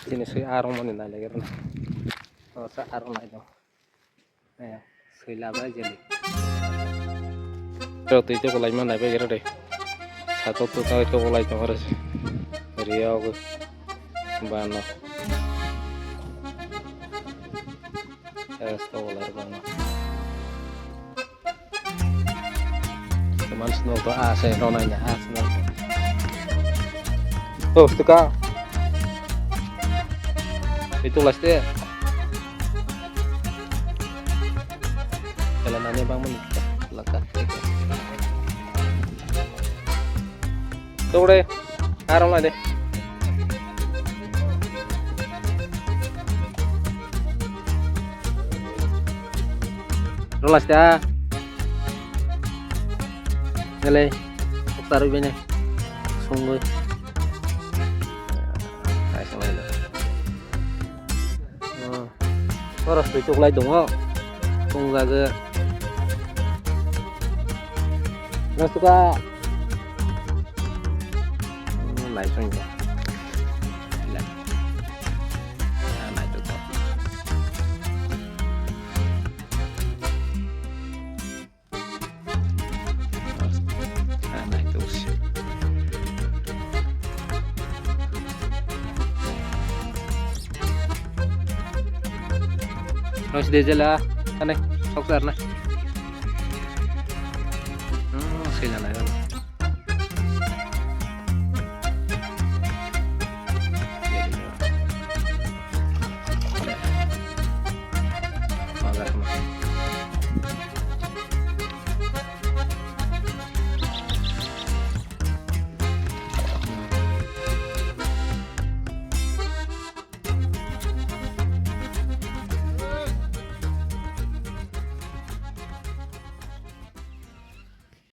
Sini soy arong mo nila lagi na. Oh, sa arong na ito. Ayan, soy laba jeli. Pero ito kulay man na ba deh. Satu tuh tahu itu kulay itu harus Riau ke Bano. Saya tahu kulay Bano. Teman snow tuh saya nonanya snow. Oh, itu kak. Itu las dia. Jalanannya bang menit lekat. Tuh deh, arong lah deh. Rolas dah. Nilai, taruh ini. Sungguh. Hai sama itu. Harus dicuk lagi dong, oh. Tunggu agak. Nggak suka. Naik saja. Nah, itu tuh. Nah, itu sih. Terus dia jelah, aneh, sok sana. Sila na